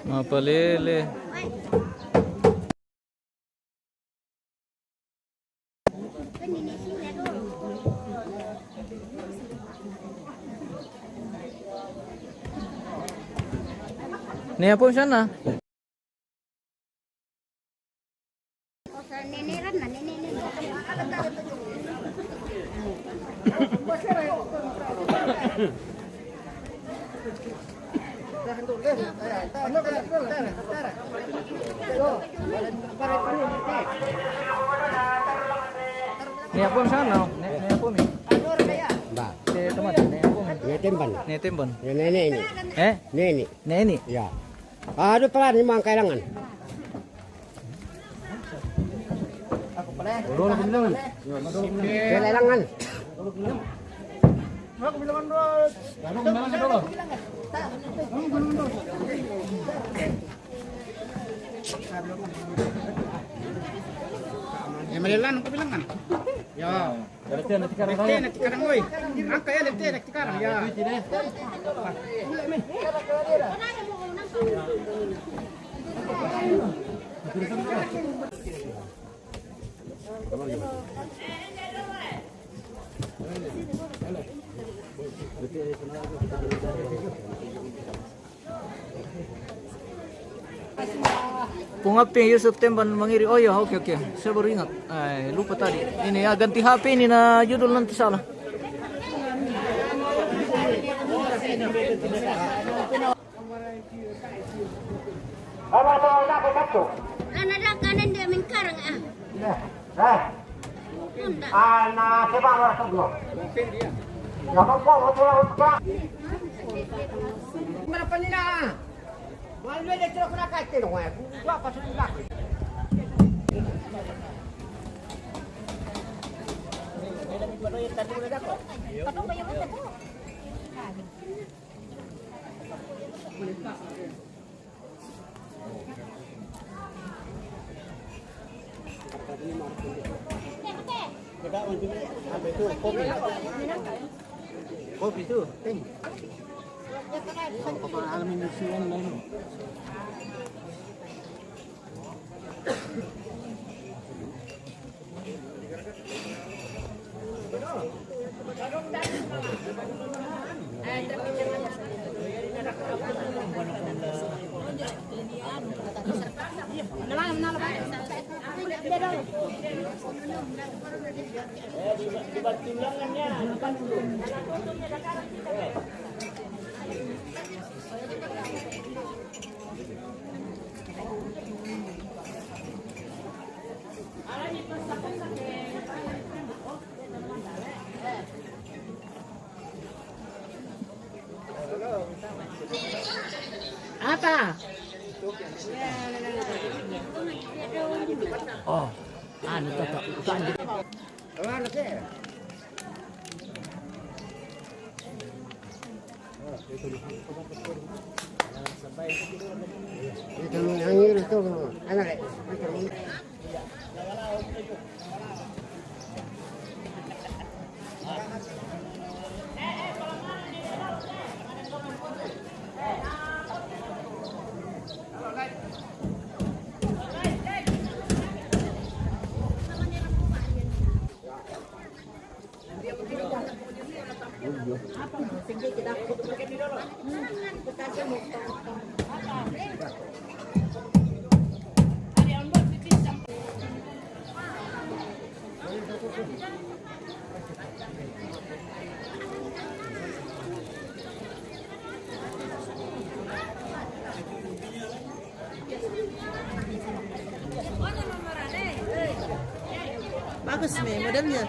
Mapalele. Nih apa sana? Nih apa sana? Nih apa mi? Mbak, Teman, nih apa mi? ini timban. Nih timbon. Ya nenek ini. Nenek. Nih ini. Ya. Aduh pelan ini mang kailangan. Kailangan. Ya malilan ko bilangan. Ya. Lete na tikarang oy. Angka ya lete na tikarang ya. Pungapin Yusuf Temban mangiri. Oh ya, oke. Saya baru ingat. Lupa tadi. Ini ya ganti HP ini na judul nanti salah. Ada kanan dia mengkarang ah. Anak siapa orang sebelum? Ya kau betul betul. Berapa ni nak? Malu dia terus nak kata dong. Gua apa sudah laku. Kopi tu. Ting. Apa alamin nusuan lain. Apa? Oh, anu toto. Mana sih? Itu yang ini tu, anak. Bagus nih modelnya.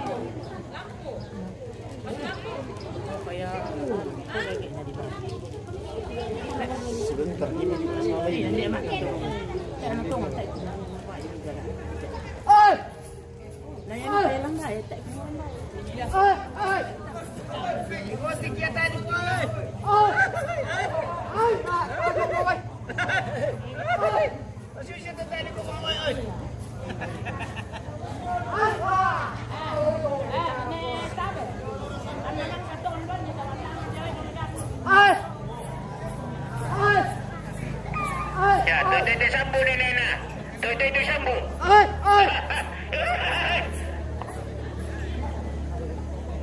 Oh! Ya, tu sambung ni Nena. Tu sambung.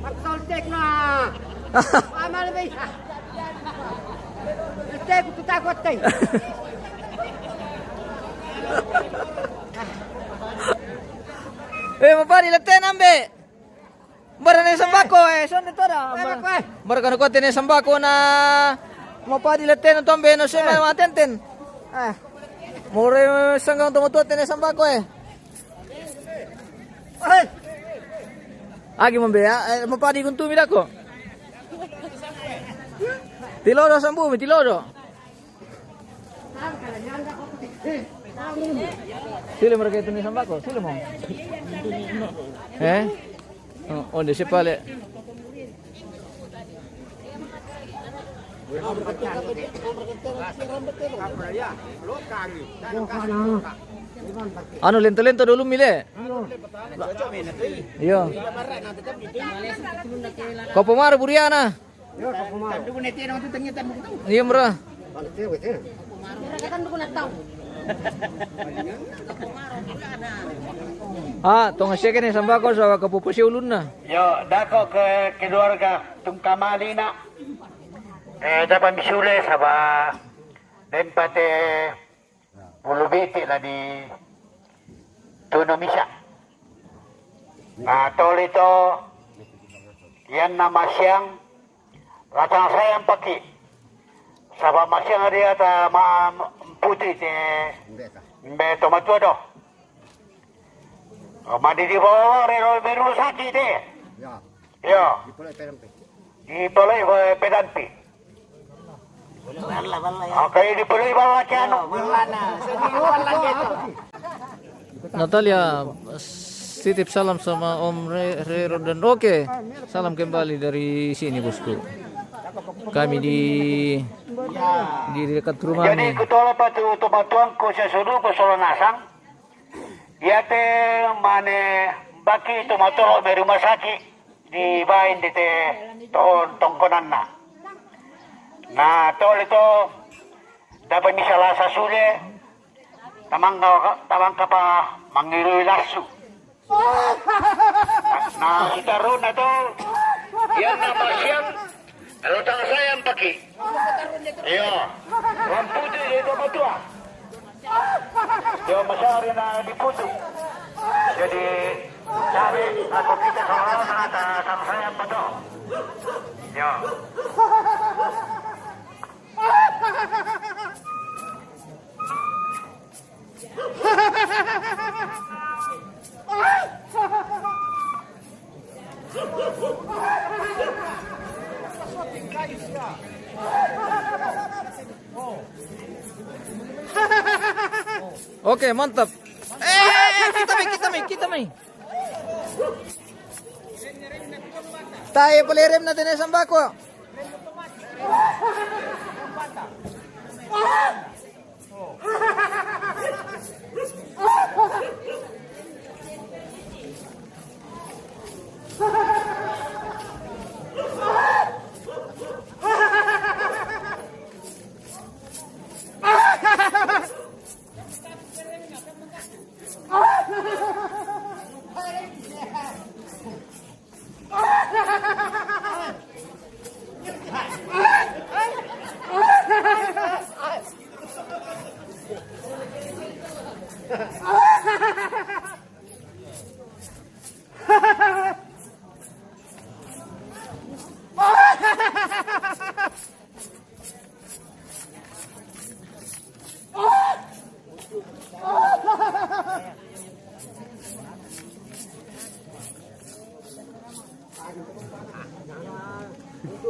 Magsoltek na. Mama lebih. Tek tu takut teh. Mapadi latte nambe. Bara na sambako son dito da. Bara ka ko tine sambako na mapadi latte na tombe no se ma tenten. More sanggang tumutot tine sambako Agi mambe mapadi kun tumi dako. Tilodo sambu mi tilodo. Sila mereka itu ni sambako, sila mo. Oh, di sepale. Anu lento-lento dulu mile. Iya. Kau pemar Buriana. Iya mera. Tong asya ni sambako sa kapupusi ulun na. Yo, dako ke keluarga tungkamali na. Dapat misule saba dempate pulubiti la di Tunomisa. Tol itu yan na masyang ratang sayang paki. Saba masyang dia ta putih te mbe tomatua do. Madi di bawah rero beru sakit deh. Ya. Dipulai pedampi. Kayak dipulai bawa cano. Natalia, titip salam sama Om Rero dan Oke. Salam kembali dari sini bosku. Kami di dekat rumah. Jadi kutola patu tomatuangku sesuatu pesolo nasang. Yate mane baki tomatolo dari rumah sakit di bain di tongkonan na. Nah tol itu dapat misalah sasule tamang kapa mangirui lasu. Nah kita runa to yang nama siang kalau tang sayang paki. Iya, orang putih itu betul. Yo masyari na diputo. Jadi sabi ako kita sa nata sama sayang pa to. Yo. Oke, mantap. Kita may. Tayo pelirem natin sa sambako.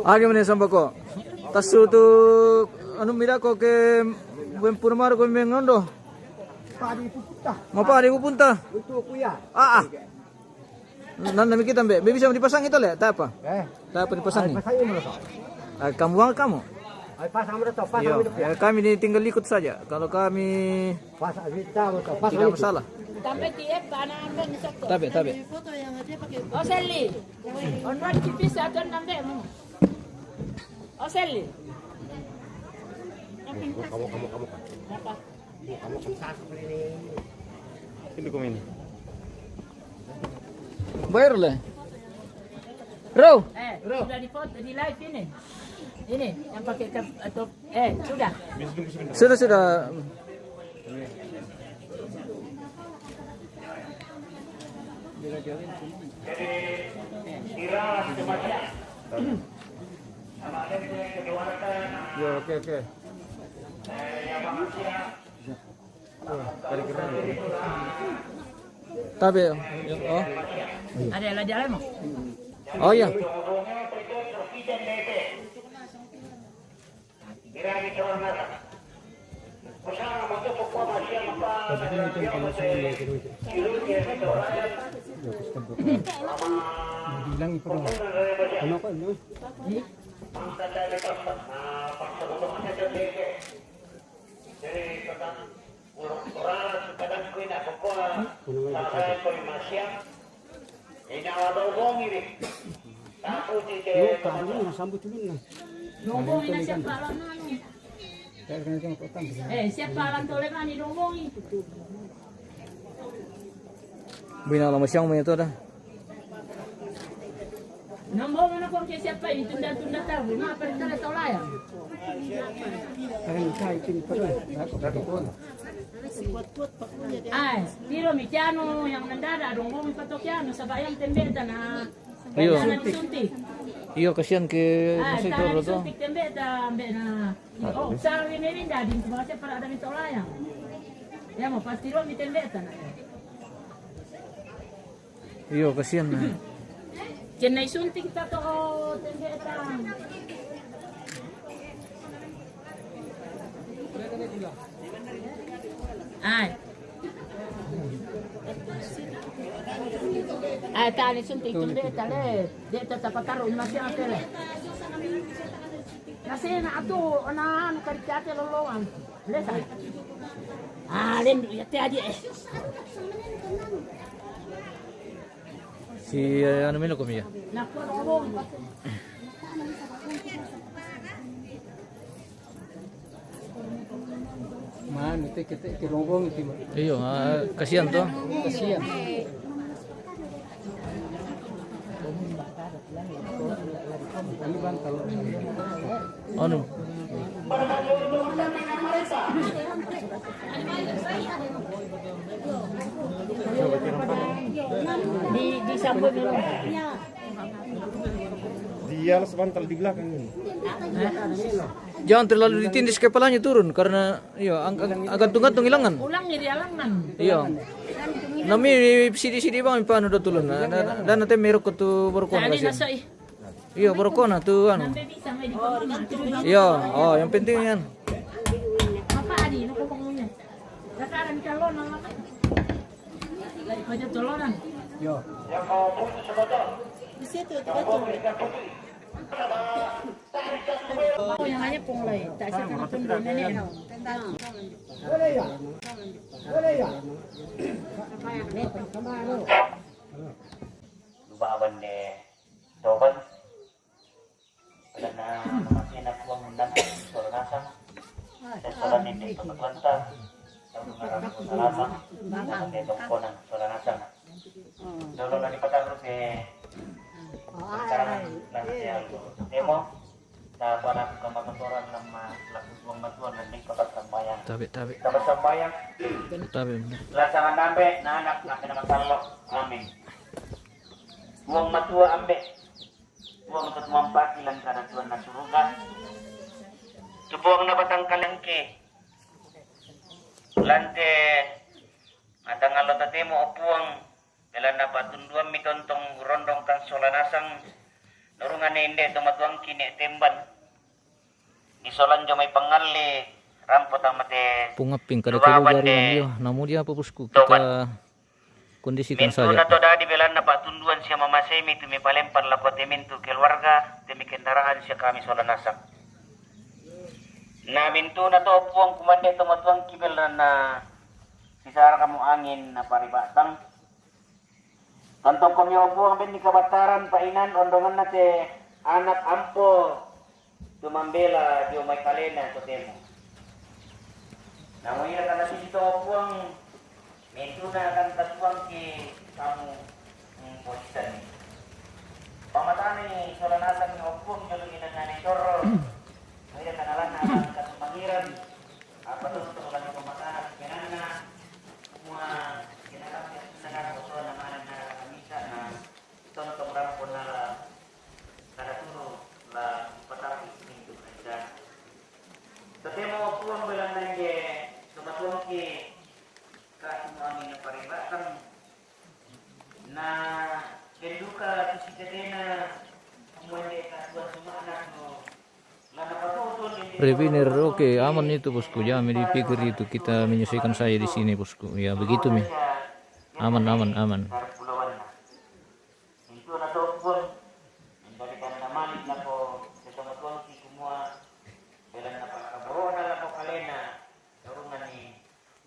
Agi mana sambako? Tasu tu anu mira ko ke buen purmar ko mengondo. Padi pupunta. Mapadi pupunta. Itu kuya. Nanda kita Mbak, bisa dipasang itu le, tak apa? Tak apa dipasang. Pasangin mo to. Kamu. Ay pasang mo to, pasang Iya, mo to. ya, kami tinggal ikut saja. Kalau kami Pasang kita mo to, pasang tidak mo. masalah. Sampai tiap kanan ambil satu. Tabe. Oh Sally. Onwan tipis atau nambe mo. Oh Sally. Kamu. Apa? Kamu sa ini. Bayar le. Bro, Sudah di foto di live ini. Ini yang pakai atau sudah. sudah. Ya, oke. Tabe. Oh. Ada lagi ada mo. Oh iya. Bilang ito dong. Ano ko, no? Yo, kami na sambut dulu na. Nungguin na siya pala na. Kaya ganito ang potang. Siya pala tole ka ni nungguin. Binala mo siyang may ito dah. Nungguin na kung siya pa tunda-tunda tayo. Mapalit na sa ulaya. Kaya nita ikin pa rin. Dako po. Ay, tiro Mikiano yang nandada nungguin patokyano sa bayang tembeta na Iyo. na disuntik. Iyo, kasihan ke Ay, masih tangan itu tuh. disuntik tembeta ambe na. Oh, sa rinerinda din sa siya para ada sa ulaya. Ya mo pas tiro mi tembeta na. Iyo, kasihan na. Chennai suntik ta to tembeta. Ay. Ay, tani suntik tembeta le. Dito ta pakaron masih atele. Kasi na ato ana anu karikate lolongan. Lesa. Lendu ya te aja. Si ano mino kumiya. Naku robong. Man, ito kirongong ito. Iyo, kasihan tuh. Kasiyan. Ano ba ang talo? Ano? Di sambut dulu. Dia las bantal di belakang ini. Jangan terlalu ditindis kepalanya turun karena iyo agak gantung hilangan. Ulang ni dialangan. Iyo. Nami sidi bang paano do tulun na dan nanti merok ko tu baru ko Tadi kasi. nasa eh. Iyo baru ko na tu ano. Sampai bisa may di pamama. Iyo, oh yang penting yan. Apa adi no kumungunya. Lakaran kalon na laka. Lai pa dito tolonan. Yo. Oh, yang hanya punglay. Tak siya kang tundo na niya. Lumaban ni Doban. Wala na naman nakuha mo na sa nasang. Sa salan hindi ito naglanta. Sa mga salamat. Sa itong konang sa nasang. Lolo na di patagros sekarang nanti demo na para kamaturan ng lakuswang matuan ng lingkot sambayang. Tabi. Dapat sambayang, Tabi. lasangan nambe na anak na pinakasalok amin. Huwag matua ambe. Huwag matot mampakilan ka na tuwan na suruga. Subuang na batang kalengke. Lante, atang alota temo opuang. Kailan na patunduan mi tontong rondong kan solanasang nurungan hindi tumatuang kini temban. Di solan jo may pangali rampot ang mate Pungaping kada kilo Lumaban gari eh. iyo. Namu dia apa bosku kita kondisikan Mintu saja. na to dadi belan na patunduan siya mamasemi tumi palempar lako temintu keluarga temi kendaraan siya kami solanasak. Na mintu na to puang kumande to matuang kibel na sisara kamu angin na paribatang. Tantong komyo puang ben di kabataran painan ondongan na te anak ampo tumambela dio may kalena to temo. Namun ira kana dito puang Mintu na akan katuang ki kamu posisan ni. Pamataan ni solanasan ni opung jolo ginagani toro. May kanalan na akan katumangiran. Apa to to kan pamataan kinana semua kinakapit sa nakaso na manan na kamisa na tontong rampon na kada turo la patapis mintu kada. Tatemo opung belang nangge sumatuang ki kasi mo amin na paribatan na keduka tu si Kadena umwende kasuan sumanak no na napatutol Reviner, oke, aman itu bosku. Jangan dipikir itu kita menyelesaikan saya di sini bosku. Ya begitu mi. Aman. Pulauan na itu na to pun dari kana malik na ko sa tumatong si kumua belan na pakabro na la ko kalena urungan ni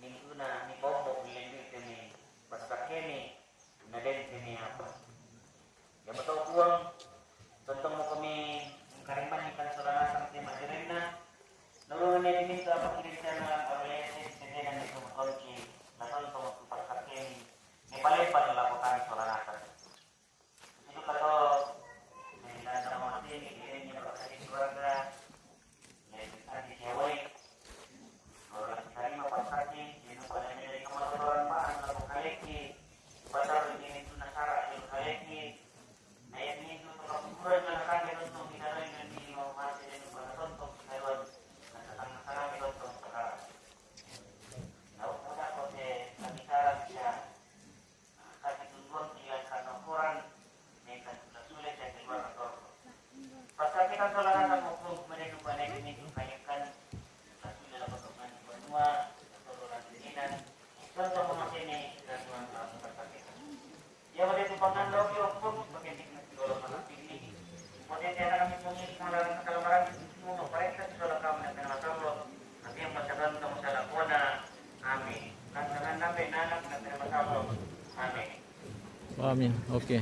ninguna ni bombo ni ni pasakeni na den ni apa ya betul uang tentang mo kami kariman ni kansolanasan ti madirena nurungan ni minta apa kirim na OLS na ni kumolki na tentang pasakeni ni palepan la ko kami solanasan itu kato ni na mo tin ni na pasakeni keluarga ni tadi cewek orang tadi mapasaki ini pada dari kemaluan Pak atau kaleki pasar ini itu nasara itu kaleki ayat ini itu ukuran kan untuk kita dengan di mau masih dan pada contoh hewan sangat contoh sekarang lalu pada kode kami cara bisa kasih tujuan dia karena ukuran ini kan sudah sulit saya keluar atau pasar kita soalnya maupun mereka pada ini kayakan semua keturunan contoh memasini dan yang ada di pangan logi opung bagian di dalam mana ini kemudian dia akan memiliki kalau barang semua mereka sudah kamu dengan masalah nanti yang masalah untuk masalah kuana amin kan nabe nanak dengan masalah amin. Amin. Oke.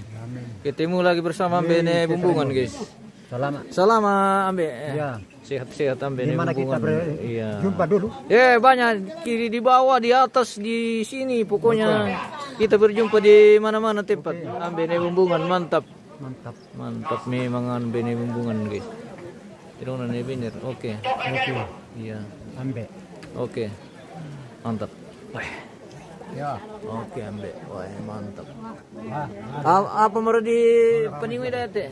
Ketemu lagi bersama Bene Bumbungan guys. Selama Ambe. Ya. Sehat-sehat Ambe. Di mana kita Iya. jumpa dulu? Banyak kiri di bawah, di atas, di sini pokoknya kita berjumpa di mana-mana tempat. Ambe Bumbungan mantap. Mantap memang Ambe Bumbungan guys. Tidak nih bener. Oke. Iya. Ambe. Oke. Mantap. Wah. Ya. Oke Ambe. Wah, mantap. Ah, Apa mau di peningwi dah teh?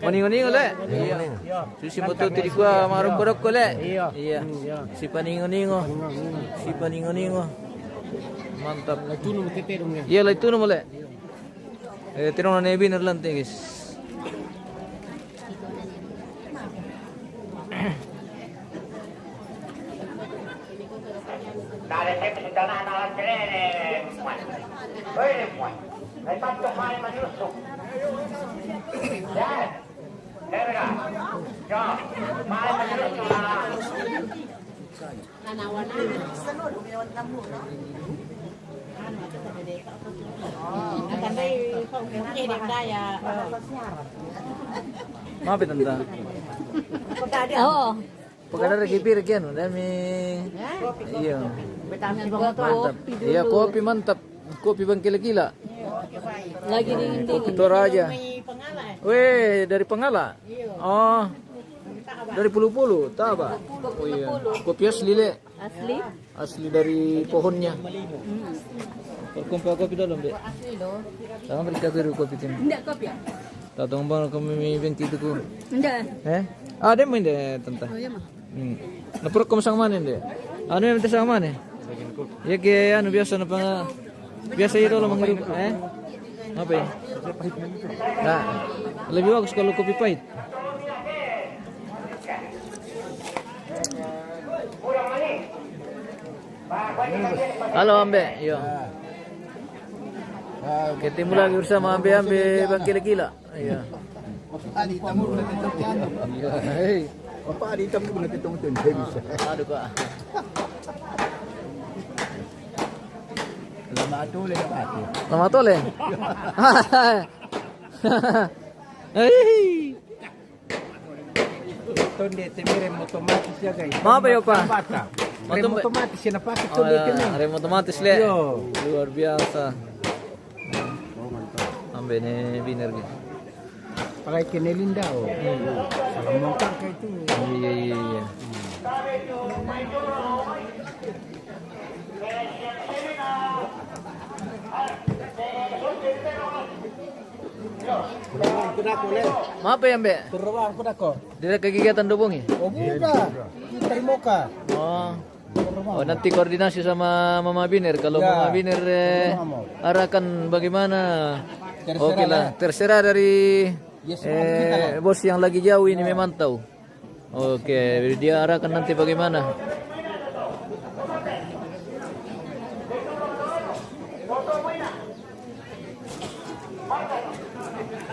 Paningo-ningo le. Iya. Susi moto tadi gua marok-marok le. Iya. Si paningo-ningo. Mantap. Tuno mutiterong Iya lah itu nomor le. Tirong na nebi nerlante guys. Dari saya kita anak cerene muat. Oi muat. Hai patto mai majusto. Ya. Era. Ya. Mai majusto na. Akan đây không nghe được đây à. Maaf tante. Oo. Pagkada kipir kian, dami. Iya. Mantap. Iya kopi mantap. Kopi bang kila-kila. Lagi dingin Kopi Toraja. Weh, dari Pengala. Oh. Dari Pulu-Pulu, tahu ba? Oh iya. Kopi asli le. Asli? Asli dari pohonnya. Kumpul kopi dalam deh. Asli loh. Tangan beri biru kopi tim. Enggak kopi ya? Tatong bang kami bengki itu ku. Enggak. Ada main deh tante. Oh iya mah. Napurok ko sang mana deh. Ano yung sang mana? Ya ke ano biasa na pang biasa ito lang manghirup. Apa ya? Nah, lebih bagus kalau kopi pahit. Halo Ambe, yo. Ketemu lagi bersama ambe-ambe Bang Kila-Kila. Iya. Adi tamu na titong yan. Iya. Hei. Apa adi tamu na titong tun bisa. Aduh kak. Lama atule ka ati. Lama tole. Hei. Tonde temirem otomatis ya guys. Apa ya, Pak? Bata. Rem otomatis ya napakai Oh, tonde ya, kene. rem otomatis le. Yo. Luar biasa. Ambe ne biner gitu. Pakai kene linda oh. Salah mongkar kayak itu. Iya iya iya. Kuda ko le. Maaf ya Mbak, Turuan kuda ko. dia kegiatan dobong ya? Oh buka. Terima ka. Oh. Oh nanti koordinasi sama Mama Biner. Kalau Ya. Mama Biner arahkan bagaimana? Terserah Oke lah, terserah dari Ya, semua kita lah. bos yang lagi jauh ini memantau. Oke, dia arahkan nanti bagaimana?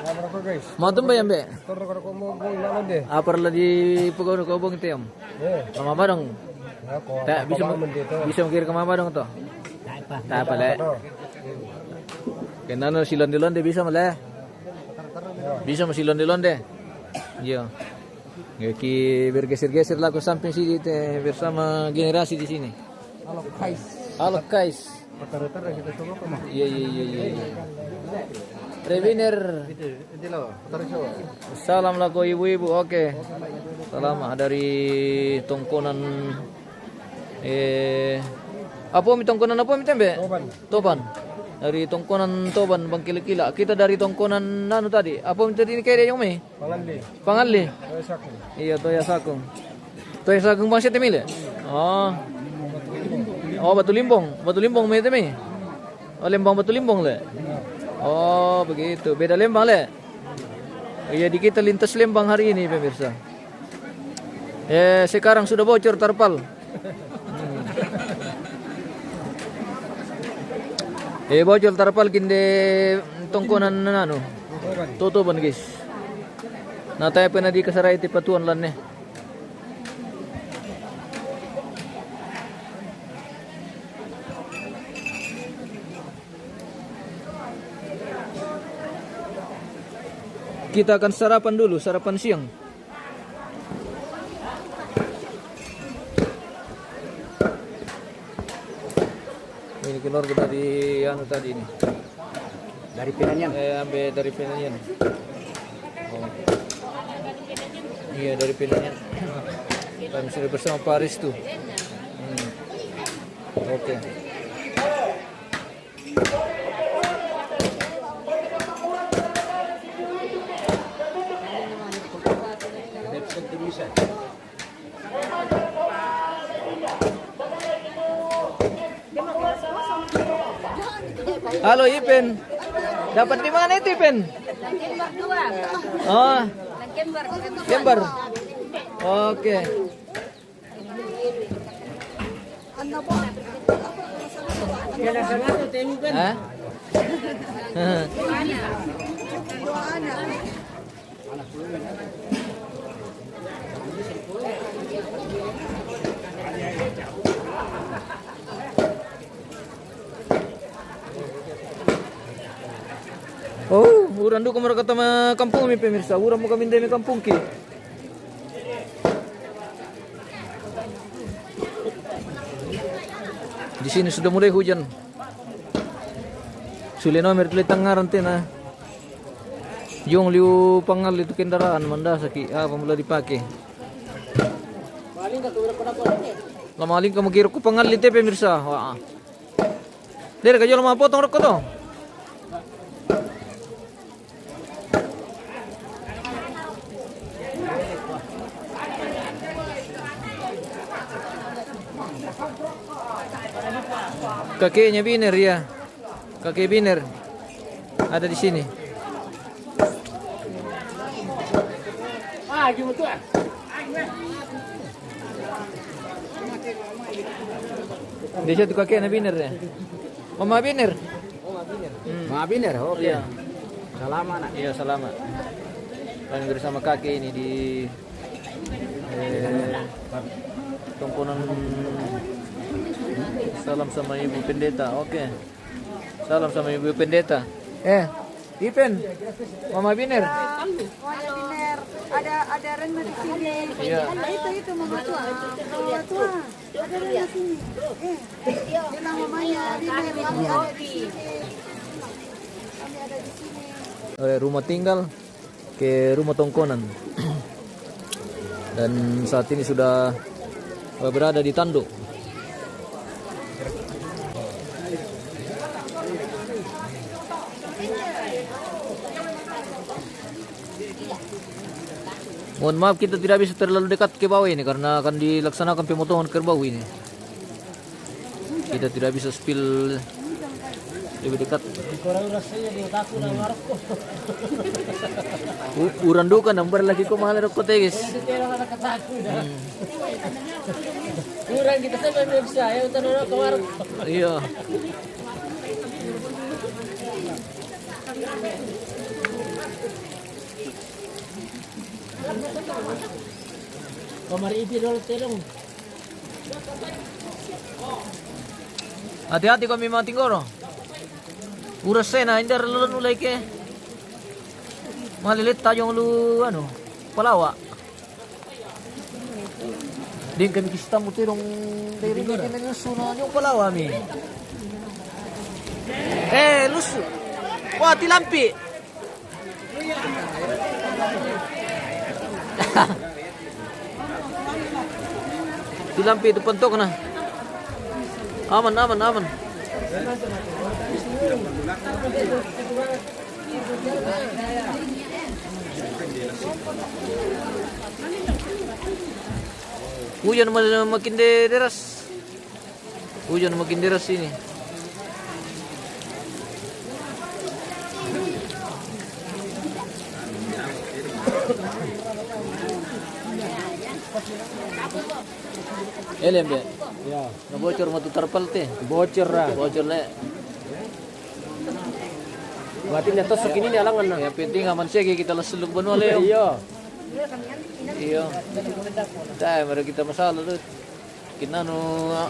Apa guys? Mau tuh ya Mbak? Toro ko mo boy na de. Apa lagi pegawai kobong itu ya? Eh, Mama Badong. ako. Tak bisa mengkir ke Mama Badong tuh. Tak apa le. Kenapa si londe bisa malah? Bisa masih londe. Iya. Ki bergeser-geser lah ke samping sini bersama generasi di sini. Halo guys. Halo guys. Rata-rata kita coba ke mah. Iya. Rebiner. Itu lo, taruh. Salam lah ko ibu-ibu. Oke. Salam dari tongkonan apa mi tongkonan apa mi tembe? Toban. Dari tongkonan Toban Bang Kila-Kila. Kita dari tongkonan anu tadi. Apa mi tadi ini kayak yang mi? Panganli. Iya Toya Sakung. Toya Sakung Bang Setemile. Oh. Oh Batu Limbong mi temi. Oh Lembang Batu Limbong le. Oh begitu. Beda Lembang le. Iya di kita lintas Lembang hari ini pemirsa. Sekarang sudah bocor tarpal. Bocor tarpal kinde tongkonan anu. Tutupan guys. Nah tayo pa na di kasaray ti patuan lan ne. Kita akan sarapan dulu, sarapan siang. Ini keluar dari anu tadi ini. Dari Pinanyan. Ambil dari Pinanyan. Oh. Iya dari Pinanyan. Kami sudah bersama Paris tuh. Oke. Halo Ipen. Dapat di mana itu Ipen? Lembar 2. Oh, Lembar. Jember. Oke. Hah? Oh, urang du kumara katama kampung mi pemirsa. Urang mo kami mi kampung ki. Di sini sudah mulai hujan. Suli nomor tulis tangaran na. Yung liu pangal itu kendaraan mandasaki apa mula dipakai. Lamaling ka magiro ko pangal ite pemirsa. Wah. Dire kayo lama potong rok ko to. Kakeknya Biner ya. Kakek Biner ada di sini. Dia tuh kakeknya Biner ya. Mama Biner. Mga biner, oke. Iya. Salamat nak. Iya, selamat. Kami bersama kakek ini di tongkonan. Salam sama Ibu Pendeta. Oke. Salam sama Ibu Pendeta. Ipen. Mama Biner. Mama Biner. Ada Rena di sini. Iya. Itu mama tua. Mama tua. Ada Rena di sini. Bilang mamanya Biner. Kami ada di sini. Kami ada di sini. Dari rumah tinggal ke rumah tongkonan. Dan saat ini sudah berada di tanduk. Mohon maaf kita tidak bisa terlalu dekat ke bawah ini karena akan dilaksanakan pemotongan kerbau ini. Kita tidak bisa spill lebih dekat. Urandukan nambar lagi ko mahal rokok tegis. Kurang kita sampai bisa ya utan kemarin. Iya. Kamar ibi dulu telung. Hati-hati kami mga tinggoro. Uras na hindi lalun ulay ke. Malilit tayong lu palawa. Din kami kista mo tirong dari kami suna yung palawa mi. Lusu. Wah, tilampi. Tilampi itu pentok na. Aman. Hujan makin deras. Hujan makin deras ini. Elem ya. Ya, Nabocor matu terpal teh. bocor lah. Bocor le. Berarti netos segini nih alangan nah. Yang penting aman sih kita leseluk benua le. Iya. Iya. Dah, mari kita masalah tuh. Kita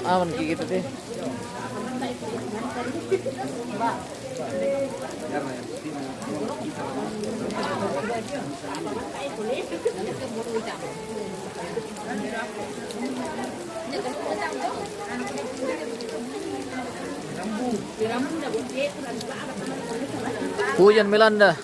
aman kita teh. Hujan melanda.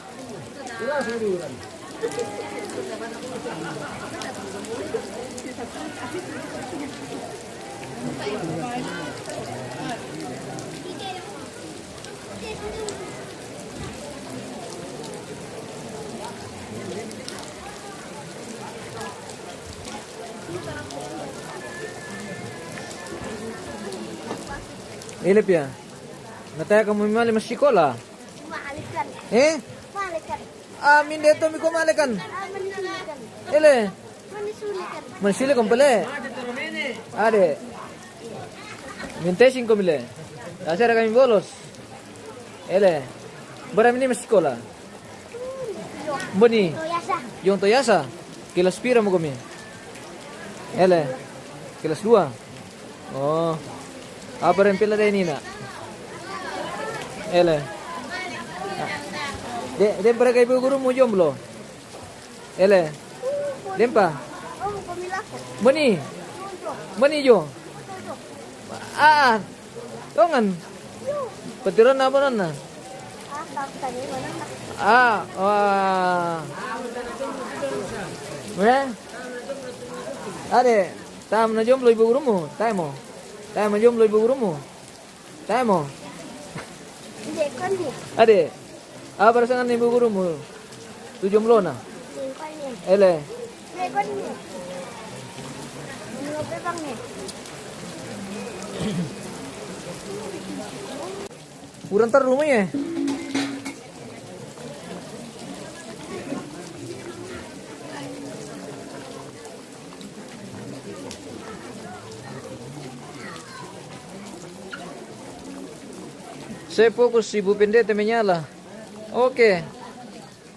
Ilip ya. Nataya kamu mali mas sekolah. Maalikan. Maalikan. Amin dia to mi ko malikan. Manisulikan. Ele. Manisulikan. Mansile kompale. Ade. Mintesin komile. Asara kami bolos. Ele. Barang ini mas sekolah. Boni. Toyasa. Yung toyasa. Kelas pira mo kami? Ele. Kelas 2. Oh. Apa rin pila din nina? Ele. Dem para kay guru mo jomblo. Ele. Dem pa. Oh, pamilako. Bani. Bani jo. Tongan. Patiran na ba na? Tani mana nak. Wah. Ade, tam na jomblo ibu gurumu, tayo mo. Tayo mo jomblo ibu gurumu. Tayo mo. Hindi kan ni. Ade, para sa ibu gurumu. Tu jomblo na. Hindi kan ni. Ele. Hindi kan ni. Hindi kan ni. Kurang tar rumah ya. Saya fokus Ibu Pendeta menyala. Oke.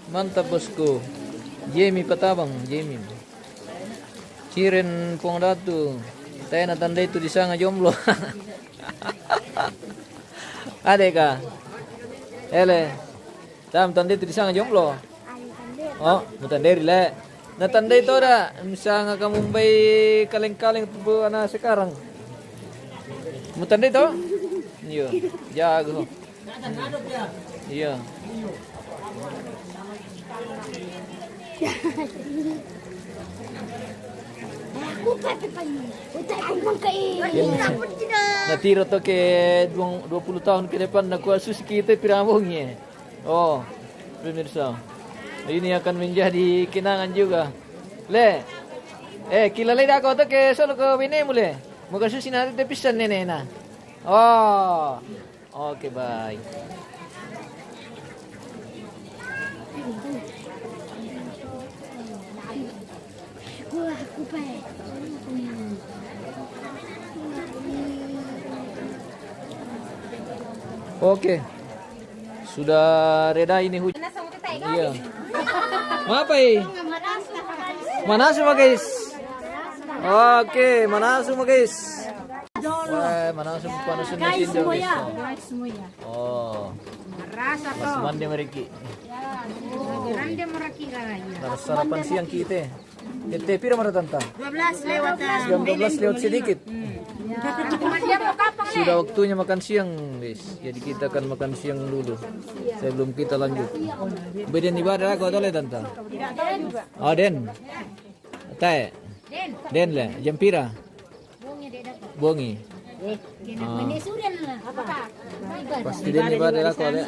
Mantap bosku. Jamie Patabang, Jamie. Ciren Pong Datu. Saya tanda itu di sana jomblo. Ada kah? Ele. Tanda itu di sana jomblo. Oh, mutanderi le. Natanda itu ada. Misalnya kamu bay kaleng-kaleng tuh anak sekarang. Mutanda itu? Iya, jago. Iya. Aku kata pani. Utak ang kai. Natiro to ke 20 tahun ke depan na kuasus kita piramongnya. Oh, pemirsa. Ini akan menjadi kenangan juga. Le. Kilala ako to ke solo ko bine mule. Muka susi natin te pisan nene na. Oh. Okay, bye. Aku pa. Oke. Sudah reda ini hujan. Iya. Apa ini? Mana semua guys? Oke, mana semua guys? Wah, mana semua panas guys semuanya. Guys semuanya. Oh. Rasa Mas mandi meriki. Grande meraki kayaknya. Harus sarapan siang kita. Ente pira mana tanta? 12 lewat. Jam 12 lewat sedikit. Dia mau kapan? Sudah waktunya makan siang, guys. Jadi kita akan makan siang dulu. Sebelum kita lanjut. Beden ibadah aku atau le tanta? Oh, Den. Tay. Den le, jam pira? Bongi. Pasti Den ibadah aku le.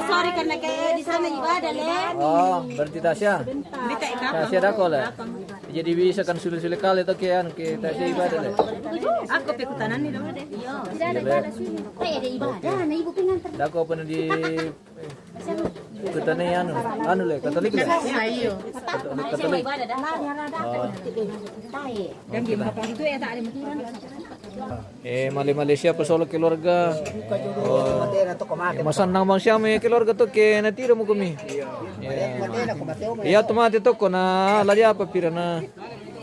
Sorry karena kayak di sana ibadah le. Oh, berarti Tasya. Tasya dah le. Jadi bisa kan sulit-sulit kali tuh kian kita ibadah le. Aku pikutanan nih dong. Tidak ada ibadah sini. Kayak ada ibadah, nah ibu pengen Dah kau pernah di kita nih anu le Katolik le. Ayo. Katolik. Dan di belakang itu ya tak ada mutiran. Malaysia pa solo keluarga. Masanang bang siya may keluarga to ke natira mo kami. Iya tomate to ko na ladya pa pira na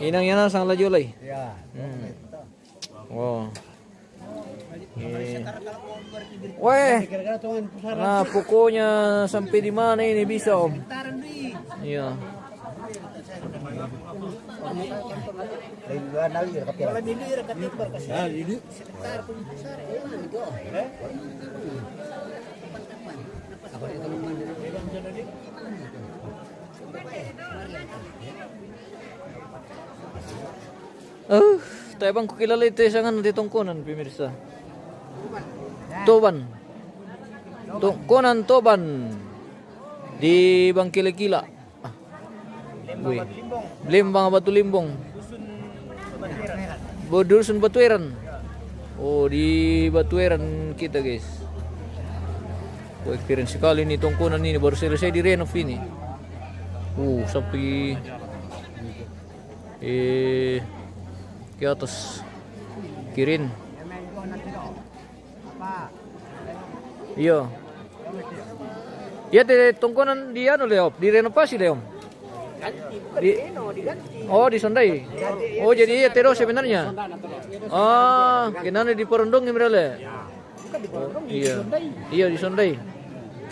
inang yana sang lajolay. Oh. Weh, nah pokoknya sampai di mana ini bisa om? Iya. Tayo bang kukilala ito sa nga tungkunan, pemirsa. Toban. Tungkunan Toban. Di Bangkila-Kila. Limbang Batu Limbong. Dusun Batueran. Oh, di Batueran kita, guys. Keren sekali nih tungkunan ini, baru selesai direnov ini. Sampai ke atas kirin. Iya. Iya tungkunan di anu Leom, direnovasi Leom. Di Sondai. Oh, jadi ya terus sebenarnya. Kenapa di Porondong ini iya. Iya di Sondai.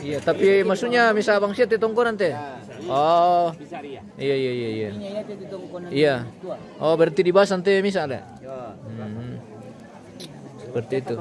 Iya, tapi maksudnya misal Bang Siat tungkunan teh. Oh. Iya. Iya. Oh, berarti dibahas nanti misalnya. Seperti itu.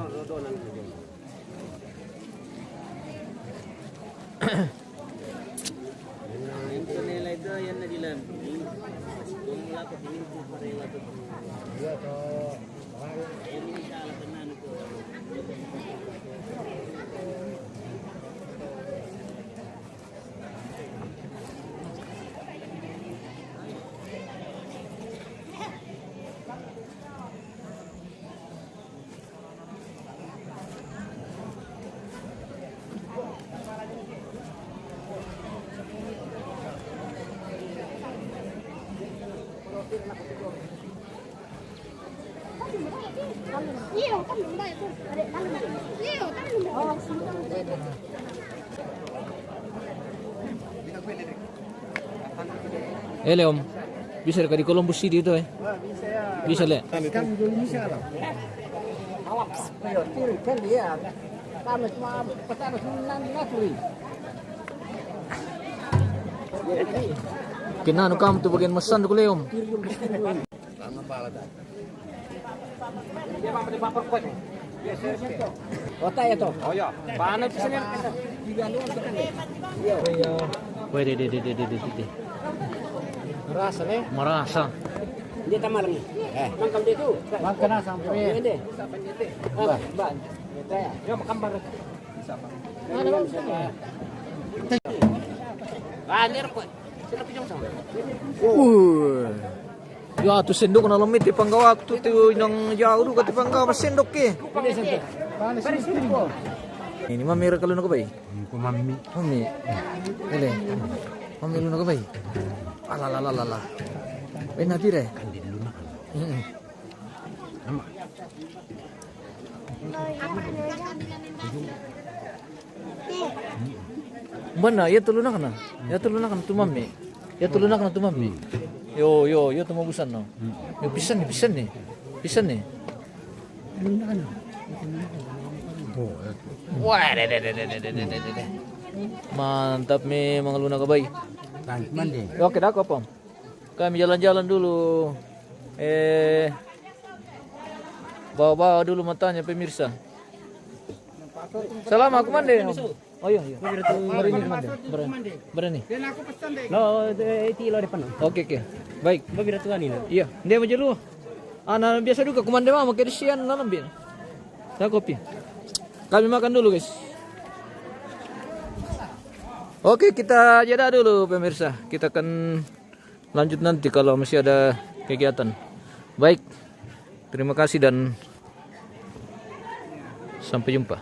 Iya, kan belum bayar tuh. Adek malu. Iya, kan belum bayar. Om, bisa ka di Columbus City itu eh? Bisa le. Kan dulu bisa lah. Awak prioritir kan dia. Kami cuma petani naturi. Kinano kam tu bagian mesan tu Om. Kota ya toh. Oh ya. Paano di sini? Wede de. Rasa nih. Merasa. Dia tak malam ni. Mangkam dia tu. Mangkam na sampai. Ini. Mbak. Ya makan baru. Ah, ni rokok. Sino pinjam sama? Ya tu sendok na lamit ipanggawa tu nang jauh du kat ipanggawa sendok ke. Ini mamira kalau nak bay. Mami. Mami. Ele. Mami lu nak bay. Ala. Ben nanti deh. Mana? Ya tulunak na. Ya tulunak na tu mami. Ya tulunak na tu mami. Yo tumabusan no. Yo pisan nih. Wah, de. Mantap nih mga luna kabay. Oke dah Pom. Kami jalan-jalan dulu. Bawa-bawa dulu matanya pemirsa. Salam aku mandi. Oh iya. Berani. Dan aku pesan deh. No, tilo depan. Oke. Baik. Babira tuan ini. Iya, dia mau dulu. Anak biasa juga komando mama ke sian dalam bin. Saya kopi. Kami makan dulu, guys. Oke, kita jeda dulu pemirsa. Kita akan lanjut nanti kalau masih ada kegiatan. Baik. Terima kasih dan sampai jumpa.